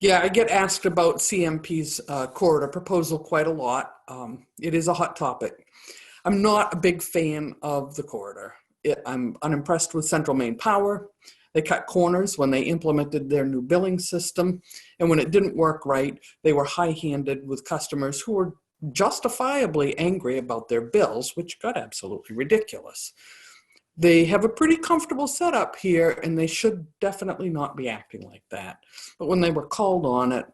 Yeah, I get asked about CMP's corridor proposal quite a lot. It is a hot topic. I'm not a big fan of the corridor. I'm unimpressed with Central Maine Power. They cut corners when they implemented their new billing system. And when it didn't work right, they were high-handed with customers who were justifiably angry about their bills, which got absolutely ridiculous. They have a pretty comfortable setup here, and they should definitely not be acting like that. But when they were called on it,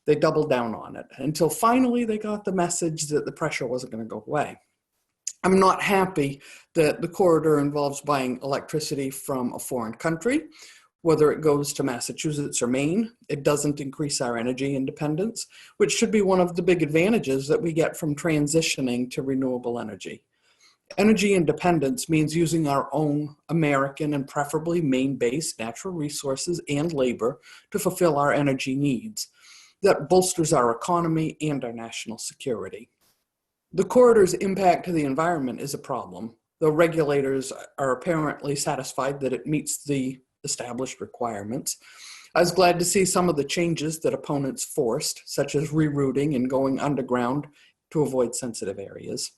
they doubled down on it until finally they got the message that the pressure wasn't going to go away. I'm not happy that the corridor involves buying electricity from a foreign country, whether it goes to Massachusetts or Maine. It doesn't increase our energy independence, which should be one of the big advantages that we get from transitioning to renewable energy. Energy independence means using our own American and preferably Maine-based natural resources and labor to fulfill our energy needs. That bolsters our economy and our national security. The corridor's impact to the environment is a problem, though regulators are apparently satisfied that it meets the established requirements. I was glad to see some of the changes that opponents forced, such as rerouting and going underground to avoid sensitive areas.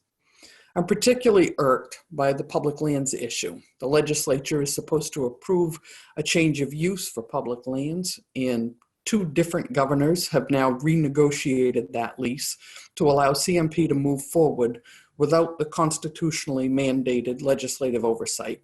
I'm particularly irked by the public lands issue. The legislature is supposed to approve a change of use for public lands, and two different governors have now renegotiated that lease to allow CMP to move forward without the constitutionally mandated legislative oversight.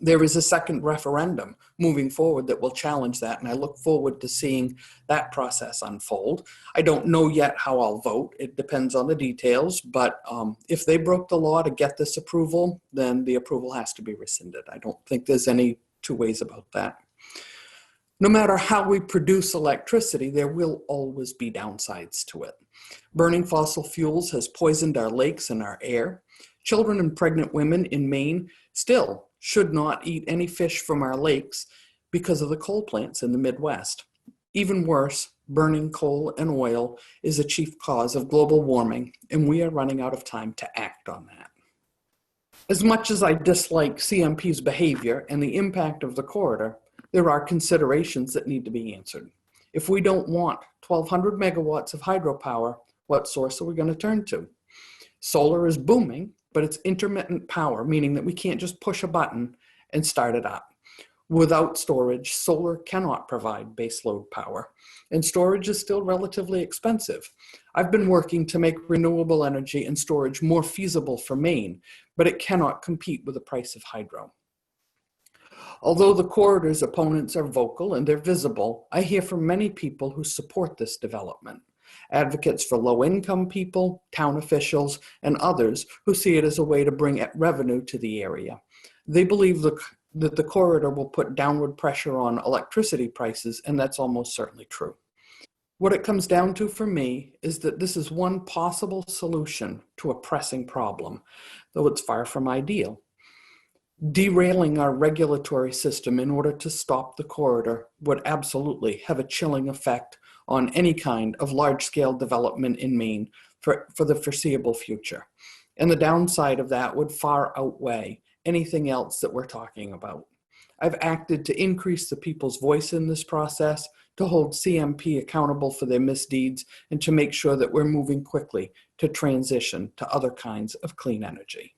There is a second referendum moving forward that will challenge that, and I look forward to seeing that process unfold. I don't know yet how I'll vote. It depends on the details, but if they broke the law to get this approval, then the approval has to be rescinded. I don't think there's any two ways about that. No matter how we produce electricity, there will always be downsides to it. Burning fossil fuels has poisoned our lakes and our air. Children and pregnant women in Maine still should not eat any fish from our lakes because of the coal plants in the Midwest. Even worse, burning coal and oil is a chief cause of global warming, and we are running out of time to act on that. As much as I dislike CMP's behavior and the impact of the corridor, there are considerations that need to be answered. If we don't want 1,200 megawatts of hydropower, what source are we going to turn to? Solar is booming, but it's intermittent power, meaning that we can't just push a button and start it up. Without storage, solar cannot provide baseload power, and storage is still relatively expensive. I've been working to make renewable energy and storage more feasible for Maine, but it cannot compete with the price of hydro. Although the corridor's opponents are vocal and they're visible, I hear from many people who support this development. Advocates for low-income people, town officials, and others who see it as a way to bring revenue to the area. They believe that the corridor will put downward pressure on electricity prices, and that's almost certainly true. What it comes down to for me is that this is one possible solution to a pressing problem, though it's far from ideal. Derailing our regulatory system in order to stop the corridor would absolutely have a chilling effect on any kind of large-scale development in Maine for the foreseeable future. And the downside of that would far outweigh anything else that we're talking about. I've acted to increase the people's voice in this process, to hold CMP accountable for their misdeeds, and to make sure that we're moving quickly to transition to other kinds of clean energy.